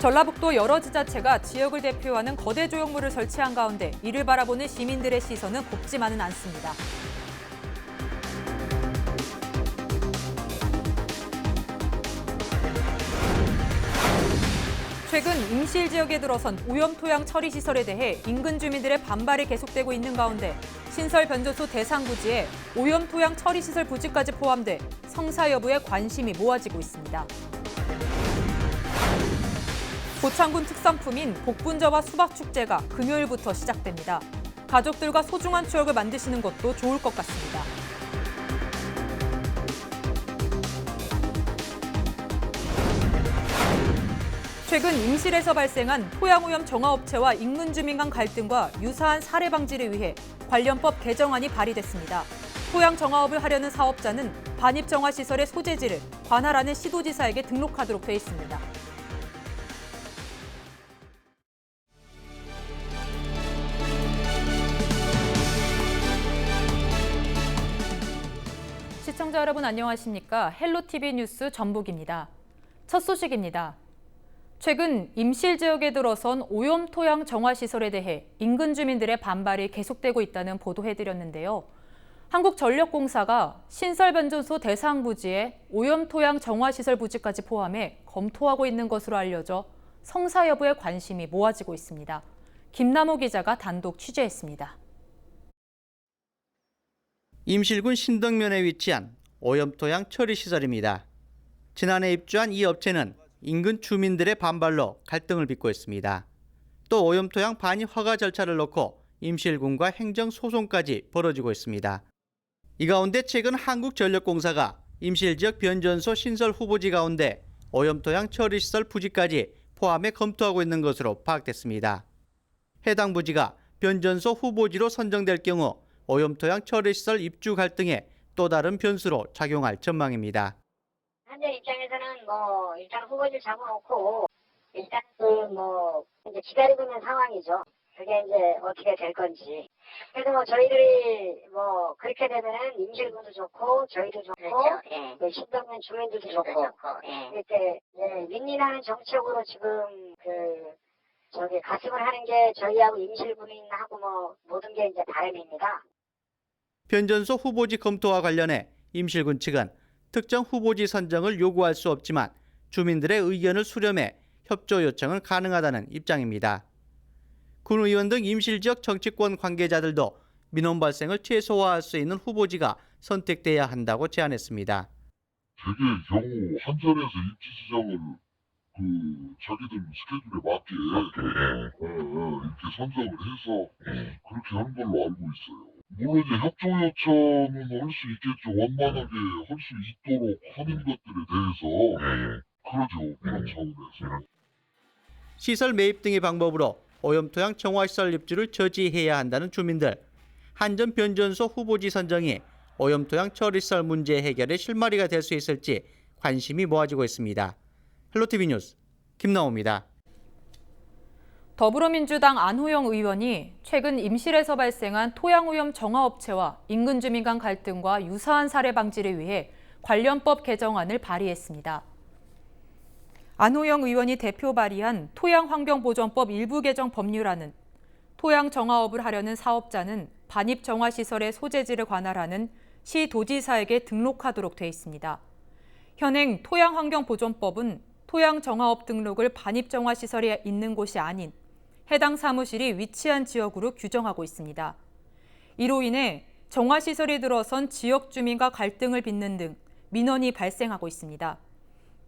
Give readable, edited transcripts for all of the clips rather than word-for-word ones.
전라북도 여러 지자체가 지역을 대표하는 거대 조형물을 설치한 가운데 이를 바라보는 시민들의 시선은 곱지만은 않습니다. 최근 임실 지역에 들어선 오염토양 처리 시설에 대해 인근 주민들의 반발이 계속되고 있는 가운데 신설 변조소 대상 부지에 오염토양 처리 시설 부지까지 포함돼 성사 여부에 관심이 모아지고 있습니다. 고창군 특산품인 복분자와 수박축제가 금요일부터 시작됩니다. 가족들과 소중한 추억을 만드시는 것도 좋을 것 같습니다. 최근 임실에서 발생한 토양오염 정화업체와 인근 주민 간 갈등과 유사한 사례 방지를 위해 관련법 개정안이 발의됐습니다. 토양 정화업을 하려는 사업자는 반입 정화 시설의 소재지를 관할하는 시도지사에게 등록하도록 돼 있습니다. 시청자 여러분 안녕하십니까? 헬로티비 뉴스 전북입니다. 첫 소식입니다. 최근 임실 지역에 들어선 오염토양 정화시설에 대해 인근 주민들의 반발이 계속되고 있다는 보도해드렸는데요. 한국전력공사가 신설변조소 대상 부지에 오염토양 정화시설 부지까지 포함해 검토하고 있는 것으로 알려져 성사 여부에 관심이 모아지고 있습니다. 김남호 기자가 단독 취재했습니다. 임실군 신덕면에 위치한 오염토양 처리시설입니다. 지난해 입주한 이 업체는 인근 주민들의 반발로 갈등을 빚고 있습니다. 또 오염토양 반입 허가 절차를 놓고 임실군과 행정소송까지 벌어지고 있습니다. 이 가운데 최근 한국전력공사가 임실 지역 변전소 신설 후보지 가운데 오염토양 처리시설 부지까지 포함해 검토하고 있는 것으로 파악됐습니다. 해당 부지가 변전소 후보지로 선정될 경우 오염토양 처리시설 입주 갈등에 또 다른 변수로 작용할 전망입니다. 현재 입장에서는 일단 후보지를 잡아놓고 일단 이제 기다리고 있는 상황이죠. 그게 이제 어떻게 될 건지. 그래서 저희들이 그렇게 되면은 임실군도 좋고 저희도 좋고 그렇죠. 예. 신덕면 주민들도 좋고 예. 이렇게 윈윈하는 정책으로 지금 가슴을 하는 게 저희하고 임실군하고 모든 게 이제 바람입니다. 변전소 후보지 검토와 관련해 임실군 측은 특정 후보지 선정을 요구할 수 없지만 주민들의 의견을 수렴해 협조 요청은 가능하다는 입장입니다. 군의원 등 임실 지역 정치권 관계자들도 민원 발생을 최소화할 수 있는 후보지가 선택돼야 한다고 제안했습니다. 대개 경우 한전에서 입지 지정을 자기들 스케줄에 맞게 이렇게 선정을 해서 그렇게 하는 걸로 알고 있어요. 물론 이제 협조 요청은 할 수 있겠죠. 원만하게 할 수 있도록 하는 것들에 대해서 그러죠. 그런 차원에서. 시설 매입 등의 방법으로 오염토양 정화시설 입주를 저지해야 한다는 주민들. 한전 변전소 후보지 선정이 오염토양 처리시설 문제 해결의 실마리가 될 수 있을지 관심이 모아지고 있습니다. 헬로티비 뉴스 김나호입니다. 더불어민주당 안호영 의원이 최근 임실에서 발생한 토양오염 정화업체와 인근 주민 간 갈등과 유사한 사례 방지를 위해 관련법 개정안을 발의했습니다. 안호영 의원이 대표 발의한 토양환경보전법 일부 개정 법률안은 토양 정화업을 하려는 사업자는 반입 정화시설의 소재지를 관할하는 시도지사에게 등록하도록 돼 있습니다. 현행 토양환경보전법은 토양 정화업 등록을 반입 정화시설이 있는 곳이 아닌 해당 사무실이 위치한 지역으로 규정하고 있습니다. 이로 인해 정화시설이 들어선 지역 주민과 갈등을 빚는 등 민원이 발생하고 있습니다.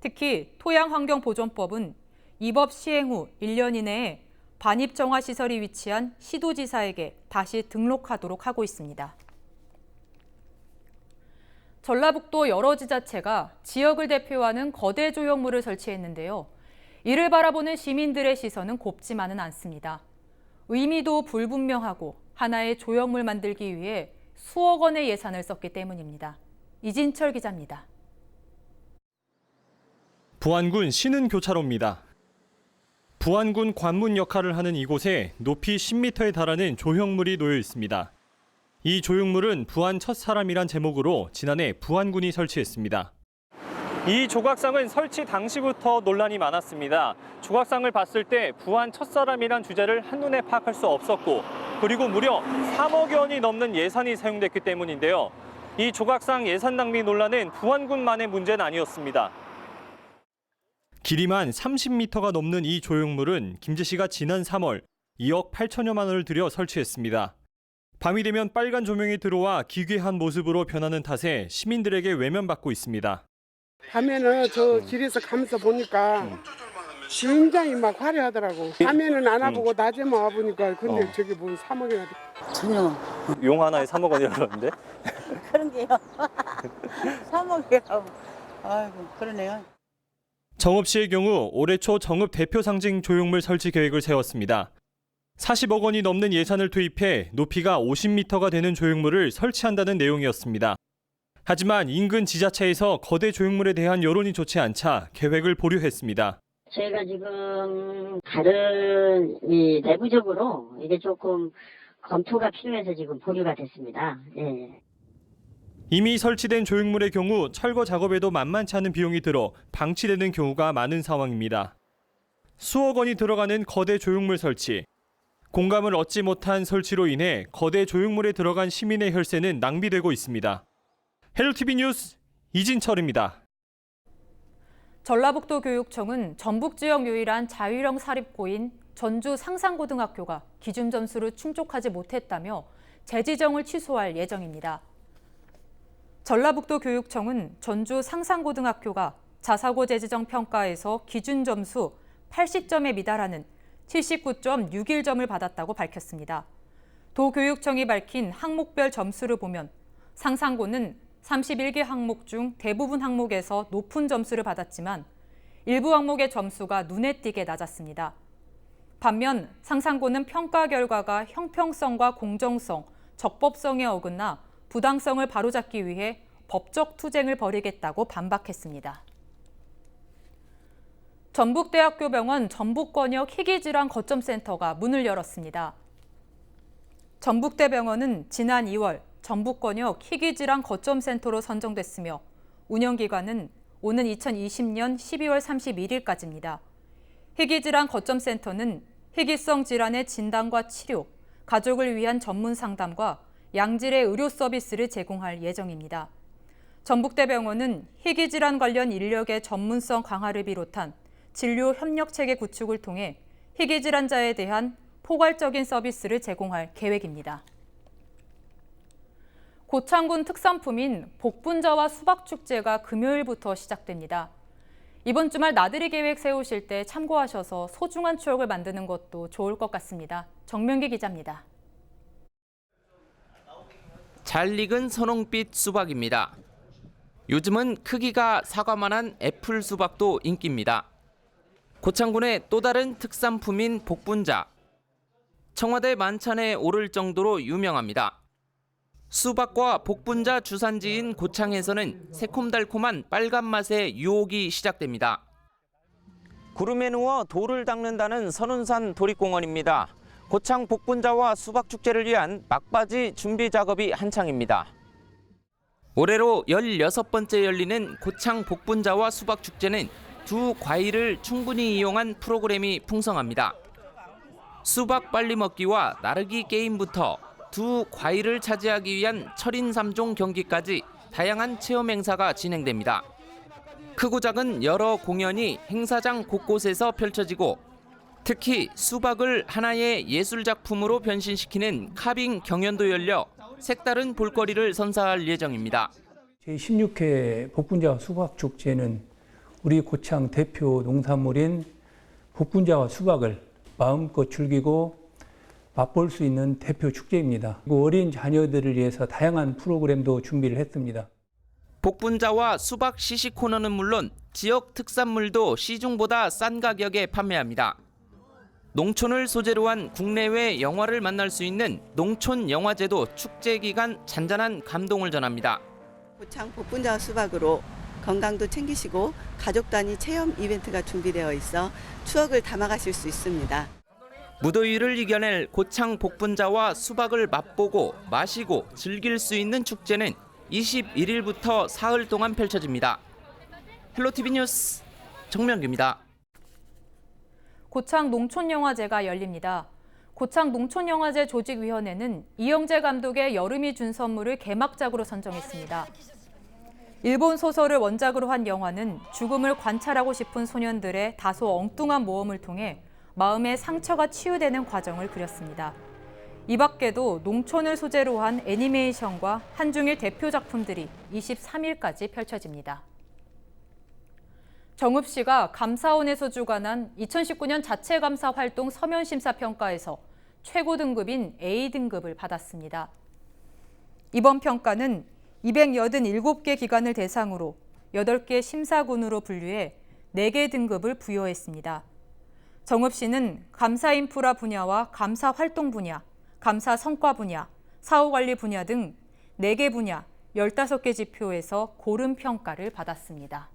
특히 토양환경보존법은 이 법 시행 후 1년 이내에 반입 정화시설이 위치한 시도지사에게 다시 등록하도록 하고 있습니다. 전라북도 여러 지자체가 지역을 대표하는 거대 조형물을 설치했는데요. 이를 바라보는 시민들의 시선은 곱지만은 않습니다. 의미도 불분명하고 하나의 조형물 만들기 위해 수억 원의 예산을 썼기 때문입니다. 이진철 기자입니다. 부안군 신은교차로입니다. 부안군 관문 역할을 하는 이곳에 높이 10m에 달하는 조형물이 놓여 있습니다. 이 조형물은 부안 첫사람이란 제목으로 지난해 부안군이 설치했습니다. 이 조각상은 설치 당시부터 논란이 많았습니다. 조각상을 봤을 때 부안 첫사람이란 주제를 한눈에 파악할 수 없었고, 그리고 무려 3억 원이 넘는 예산이 사용됐기 때문인데요. 이 조각상 예산 낭비 논란은 부안군만의 문제는 아니었습니다. 길이만 30m가 넘는 이 조형물은 김재 씨가 지난 3월 2억 8천여만 원을 들여 설치했습니다. 밤이 되면 빨간 조명이 들어와 기괴한 모습으로 변하는 탓에 시민들에게 외면받고 있습니다. 밤에는 저 길에서 가면서 보니까 굉장히 막 화려하더라고. 밤에는 안 와보고 낮에만 와보니까 근데 저게 뭐 3억이나 전혀 용 하나에 3억 원이라고 그러는데? 그런 게요. 3억이라고. 아이고 그러네요. 정읍 시의 경우 올해 초 정읍 대표 상징 조형물 설치 계획을 세웠습니다. 40억 원이 넘는 예산을 투입해 높이가 50m가 되는 조형물을 설치한다는 내용이었습니다. 하지만 인근 지자체에서 거대 조형물에 대한 여론이 좋지 않자 계획을 보류했습니다. 저희가 지금 다른 내부적으로 이게 조금 검토가 필요해서 지금 보류가 됐습니다. 예. 이미 설치된 조형물의 경우 철거 작업에도 만만치 않은 비용이 들어 방치되는 경우가 많은 상황입니다. 수억 원이 들어가는 거대 조형물 설치. 공감을 얻지 못한 설치로 인해 거대 조형물에 들어간 시민의 혈세는 낭비되고 있습니다. 헬로티비 뉴스 이진철입니다. 전라북도 교육청은 전북 지역 유일한 자율형 사립고인 전주 상산고등학교가 기준 점수를 충족하지 못했다며 재지정을 취소할 예정입니다. 전라북도 교육청은 전주 상산고등학교가 자사고 재지정 평가에서 기준 점수 80점에 미달하는 79.61점을 받았다고 밝혔습니다. 도교육청이 밝힌 항목별 점수를 보면 상산고는 31개 항목 중 대부분 항목에서 높은 점수를 받았지만 일부 항목의 점수가 눈에 띄게 낮았습니다. 반면 상산고는 평가 결과가 형평성과 공정성, 적법성에 어긋나 부당성을 바로잡기 위해 법적 투쟁을 벌이겠다고 반박했습니다. 전북대학교 병원 전북권역 희귀질환 거점센터가 문을 열었습니다. 전북대병원은 지난 2월 전북권역 희귀질환 거점센터로 선정됐으며 운영기간은 오는 2020년 12월 31일까지입니다. 희귀질환 거점센터는 희귀성 질환의 진단과 치료, 가족을 위한 전문 상담과 양질의 의료 서비스를 제공할 예정입니다. 전북대병원은 희귀질환 관련 인력의 전문성 강화를 비롯한 진료 협력 체계 구축을 통해 희귀질환자에 대한 포괄적인 서비스를 제공할 계획입니다. 고창군 특산품인 복분자와 수박축제가 금요일부터 시작됩니다. 이번 주말 나들이 계획 세우실 때 참고하셔서 소중한 추억을 만드는 것도 좋을 것 같습니다. 정명기 기자입니다. 잘 익은 선홍빛 수박입니다. 요즘은 크기가 사과만한 애플 수박도 인기입니다. 고창군의 또 다른 특산품인 복분자. 청와대 만찬에 오를 정도로 유명합니다. 수박과 복분자 주산지인 고창에서는 새콤달콤한 빨간 맛의 유혹이 시작됩니다. 구름에 누워 돌을 닦는다는 선운산 도립공원입니다. 고창 복분자와 수박 축제를 위한 막바지 준비 작업이 한창입니다. 올해로 16번째 열리는 고창 복분자와 수박 축제는 두 과일을 충분히 이용한 프로그램이 풍성합니다. 수박 빨리 먹기와 나르기 게임부터 두 과일을 차지하기 위한 철인 3종 경기까지 다양한 체험 행사가 진행됩니다. 크고 작은 여러 공연이 행사장 곳곳에서 펼쳐지고 특히 수박을 하나의 예술 작품으로 변신시키는 카빙 경연도 열려 색다른 볼거리를 선사할 예정입니다. 제16회 복분자와 수박 축제는 우리 고창 대표 농산물인 복분자와 수박을 마음껏 즐기고 맛볼 수 있는 대표 축제입니다. 어린 자녀들을 위해서 다양한 프로그램도 준비를 했습니다. 복분자와 수박 시식 코너는 물론 지역 특산물도 시중보다 싼 가격에 판매합니다. 농촌을 소재로 한 국내외 영화를 만날 수 있는 농촌 영화제도 축제 기간 잔잔한 감동을 전합니다. 고창 복분자와 수박으로 건강도 챙기시고 가족 단위 체험 이벤트가 준비되어 있어 추억을 담아가실 수 있습니다. 무더위를 이겨낼 고창 복분자와 수박을 맛보고 마시고 즐길 수 있는 축제는 21일부터 사흘 동안 펼쳐집니다. 헬로티비 뉴스 정명규입니다. 고창 농촌영화제가 열립니다. 고창 농촌영화제 조직위원회는 이영재 감독의 여름이 준 선물을 개막작으로 선정했습니다. 일본 소설을 원작으로 한 영화는 죽음을 관찰하고 싶은 소년들의 다소 엉뚱한 모험을 통해 마음의 상처가 치유되는 과정을 그렸습니다. 이 밖에도 농촌을 소재로 한 애니메이션과 한중일 대표 작품들이 23일까지 펼쳐집니다. 정읍 시가 감사원에서 주관한 2019년 자체감사 활동 서면 심사 평가에서 최고 등급인 A등급을 받았습니다. 이번 평가는 287개 기관을 대상으로 8개 심사군으로 분류해 4개 등급을 부여했습니다. 정읍시는 감사 인프라 분야와 감사 활동 분야, 감사 성과 분야, 사후관리 분야 등 4개 분야 15개 지표에서 고른 평가를 받았습니다.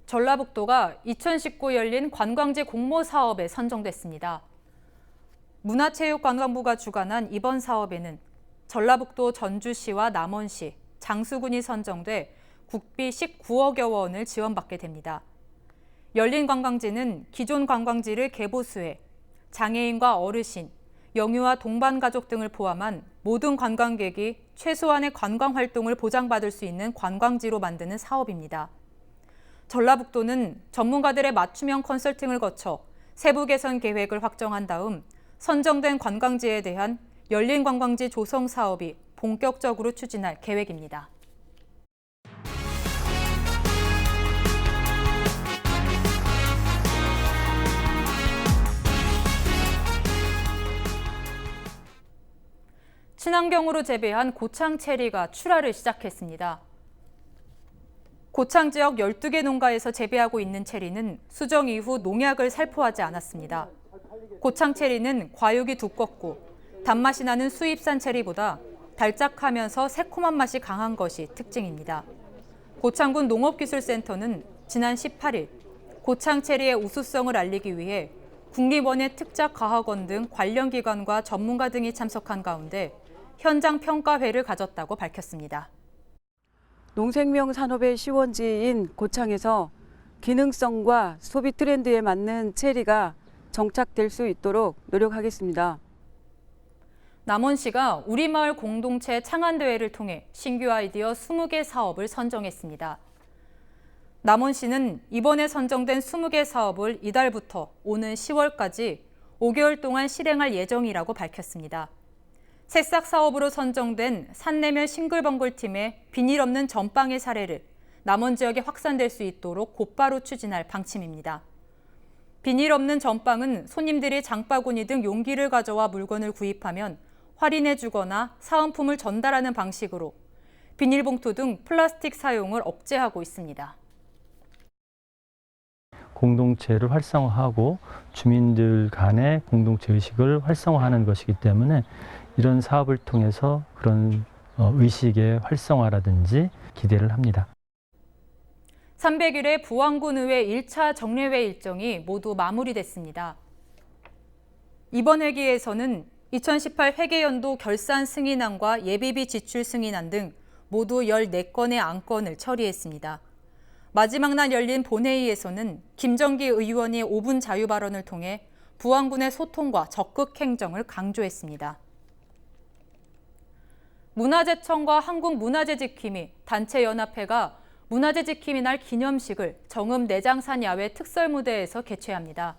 전라북도가 2019 열린 관광지 공모 사업에 선정됐습니다. 문화체육관광부가 주관한 이번 사업에는 전라북도 전주시와 남원시, 장수군이 선정돼 국비 19억여 원을 지원받게 됩니다. 열린 관광지는 기존 관광지를 개보수해 장애인과 어르신, 영유아 동반 가족 등을 포함한 모든 관광객이 최소한의 관광 활동을 보장받을 수 있는 관광지로 만드는 사업입니다. 전라북도는 전문가들의 맞춤형 컨설팅을 거쳐 세부 개선 계획을 확정한 다음 선정된 관광지에 대한 열린 관광지 조성 사업이 본격적으로 추진할 계획입니다. 친환경으로 재배한 고창 체리가 출하를 시작했습니다. 고창 지역 12개 농가에서 재배하고 있는 체리는 수정 이후 농약을 살포하지 않았습니다. 고창 체리는 과육이 두껍고 단맛이 나는 수입산 체리보다 달짝하면서 새콤한 맛이 강한 것이 특징입니다. 고창군 농업기술센터는 지난 18일 고창 체리의 우수성을 알리기 위해 국립원예 특작과학원 등 관련 기관과 전문가 등이 참석한 가운데 현장 평가회를 가졌다고 밝혔습니다. 농생명 산업의 시원지인 고창에서 기능성과 소비 트렌드에 맞는 체리가 정착될 수 있도록 노력하겠습니다. 남원시가 우리마을 공동체 창안대회를 통해 신규 아이디어 20개 사업을 선정했습니다. 남원시는 이번에 선정된 20개 사업을 이달부터 오는 10월까지 5개월 동안 실행할 예정이라고 밝혔습니다. 새싹 사업으로 선정된 산내면 싱글벙글팀의 비닐 없는 전빵의 사례를 남원 지역에 확산될 수 있도록 곧바로 추진할 방침입니다. 비닐 없는 전빵은 손님들이 장바구니 등 용기를 가져와 물건을 구입하면 할인해주거나 사은품을 전달하는 방식으로 비닐봉투 등 플라스틱 사용을 억제하고 있습니다. 공동체를 활성화하고 주민들 간의 공동체 의식을 활성화하는 것이기 때문에 이런 사업을 통해서 그런 의식의 활성화라든지 기대를 합니다. 300일의 부안군 의회 1차 정례회 일정이 모두 마무리됐습니다. 이번 회기에서는 2018 회계연도 결산 승인안과 예비비 지출 승인안 등 모두 14건의 안건을 처리했습니다. 마지막 날 열린 본회의에서는 김정기 의원이 5분 자유 발언을 통해 부안군의 소통과 적극 행정을 강조했습니다. 문화재청과 한국문화재지킴이 단체연합회가 문화재지킴이 날 기념식을 정읍 내장산 야외 특설무대에서 개최합니다.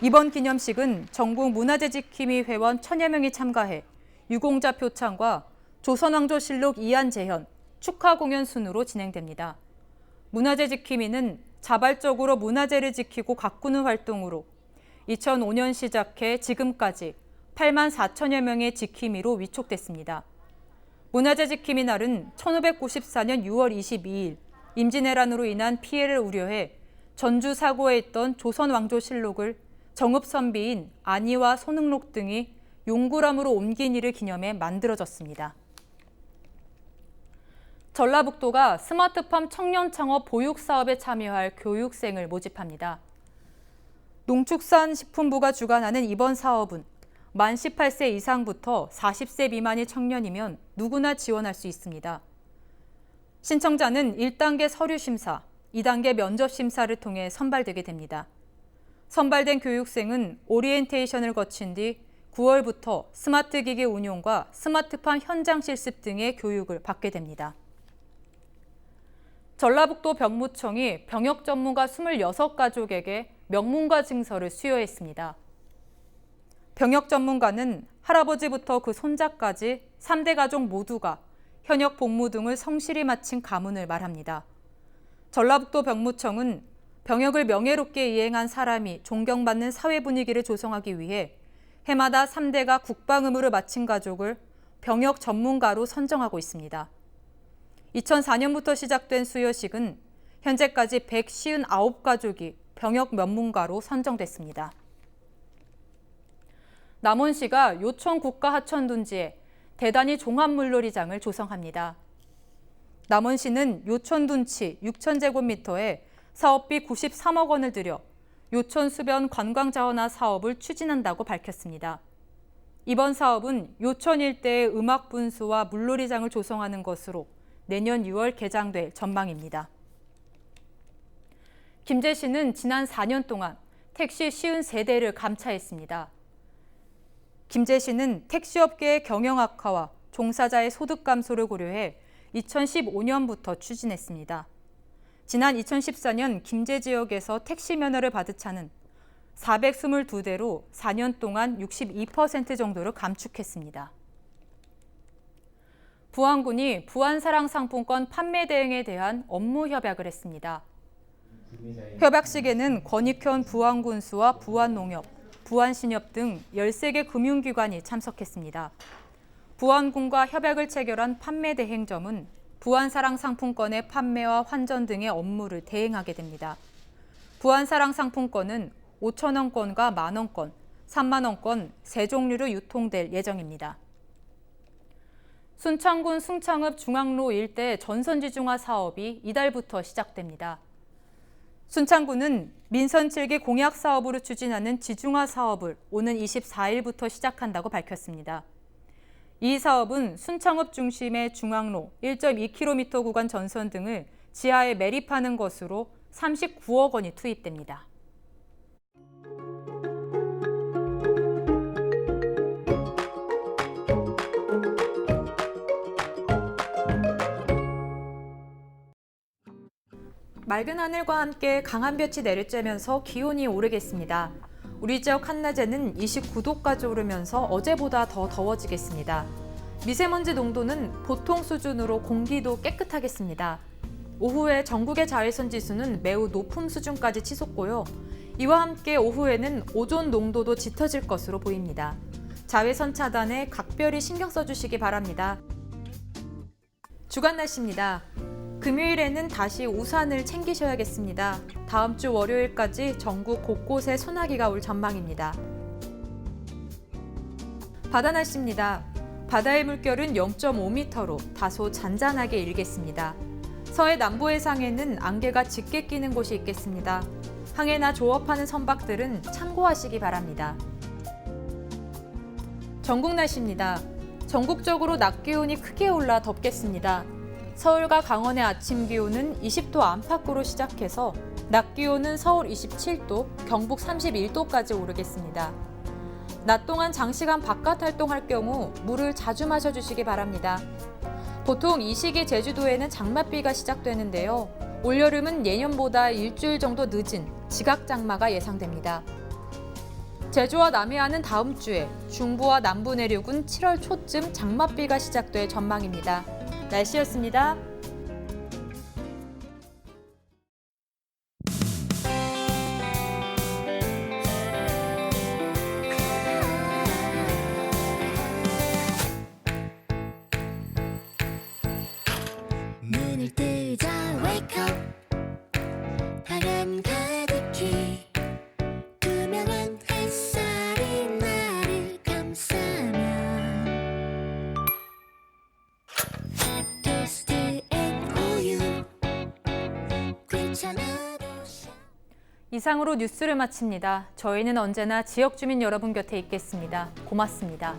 이번 기념식은 전국 문화재지킴이 회원 1000여 명이 참가해 유공자 표창과 조선왕조실록 이안재현 축하 공연 순으로 진행됩니다. 문화재지킴이는 자발적으로 문화재를 지키고 가꾸는 활동으로 2005년 시작해 지금까지 8만 4천여 명의 지킴이로 위촉됐습니다. 문화재 지킴이 날은 1594년 6월 22일 임진왜란으로 인한 피해를 우려해 전주 사고에 있던 조선왕조실록을 정읍 선비인 안희와 손흥록 등이 용구람으로 옮긴 일을 기념해 만들어졌습니다. 전라북도가 스마트팜 청년창업 보육사업에 참여할 교육생을 모집합니다. 농축산식품부가 주관하는 이번 사업은 만 18세 이상부터 40세 미만의 청년이면 누구나 지원할 수 있습니다. 신청자는 1단계 서류 심사, 2단계 면접 심사를 통해 선발되게 됩니다. 선발된 교육생은 오리엔테이션을 거친 뒤 9월부터 스마트 기기 운용과 스마트팜 현장 실습 등의 교육을 받게 됩니다. 전라북도 병무청이 병역 전문가 26가족에게 명문가 증서를 수여했습니다. 병역 전문가는 할아버지부터 그 손자까지 3대 가족 모두가 현역 복무 등을 성실히 마친 가문을 말합니다. 전라북도 병무청은 병역을 명예롭게 이행한 사람이 존경받는 사회 분위기를 조성하기 위해 해마다 3대가 국방 의무를 마친 가족을 병역 전문가로 선정하고 있습니다. 2004년부터 시작된 수여식은 현재까지 159가족이 병역 전문가로 선정됐습니다. 남원시가 요천 국가하천둔지에 대단위 종합물놀이장을 조성합니다. 남원시는 요천둔치 6,000제곱미터에 사업비 93억 원을 들여 요천 수변 관광자원화 사업을 추진한다고 밝혔습니다. 이번 사업은 요천 일대의 음악 분수와 물놀이장을 조성하는 것으로 내년 6월 개장될 전망입니다. 김제시는 지난 4년 동안 택시 53대를 감차했습니다. 김제시는 택시업계의 경영 악화와 종사자의 소득 감소를 고려해 2015년부터 추진했습니다. 지난 2014년 김제 지역에서 택시 면허를 받은 차는 422대로 4년 동안 62% 정도를 감축했습니다. 부안군이 부안사랑 상품권 판매 대행에 대한 업무 협약을 했습니다. 협약식에는 권익현 부안군수와 부안농협, 부안신협 등 13개 금융기관이 참석했습니다. 부안군과 협약을 체결한 판매 대행점은 부안사랑 상품권의 판매와 환전 등의 업무를 대행하게 됩니다. 부안사랑 상품권은 5,000원권과 만원권, 3만원권 세 종류로 유통될 예정입니다. 순창군 숭창읍 중앙로 일대 전선지중화 사업이 이달부터 시작됩니다. 순창군은 민선 7기 공약 사업으로 추진하는 지중화 사업을 오는 24일부터 시작한다고 밝혔습니다. 이 사업은 순창읍 중심의 중앙로 1.2km 구간 전선 등을 지하에 매립하는 것으로 39억 원이 투입됩니다. 맑은 하늘과 함께 강한 볕이 내리쬐면서 기온이 오르겠습니다. 우리 지역 한낮에는 29도까지 오르면서 어제보다 더 더워지겠습니다. 미세먼지 농도는 보통 수준으로 공기도 깨끗하겠습니다. 오후에 전국의 자외선 지수는 매우 높은 수준까지 치솟고요. 이와 함께 오후에는 오존 농도도 짙어질 것으로 보입니다. 자외선 차단에 각별히 신경 써주시기 바랍니다. 주간 날씨입니다. 금요일에는 다시 우산을 챙기셔야겠습니다. 다음 주 월요일까지 전국 곳곳에 소나기가 올 전망입니다. 바다 날씨입니다. 바다의 물결은 0.5m로 다소 잔잔하게 일겠습니다. 서해 남부 해상에는 안개가 짙게 끼는 곳이 있겠습니다. 항해나 조업하는 선박들은 참고하시기 바랍니다. 전국 날씨입니다. 전국적으로 낮 기온이 크게 올라 덥겠습니다. 서울과 강원의 아침 기온은 20도 안팎으로 시작해서 낮 기온은 서울 27도, 경북 31도까지 오르겠습니다. 낮 동안 장시간 바깥 활동할 경우 물을 자주 마셔주시기 바랍니다. 보통 이 시기 제주도에는 장맛비가 시작되는데요. 올여름은 예년보다 일주일 정도 늦은 지각장마가 예상됩니다. 제주와 남해안은 다음 주에, 중부와 남부 내륙은 7월 초쯤 장맛비가 시작될 전망입니다. 날씨였습니다. 눈을 뜨자 wake up 하얀 가득히 투명한 햇살이 나를 감싸면 이상으로 뉴스를 마칩니다. 저희는 언제나 지역 주민 여러분 곁에 있겠습니다. 고맙습니다.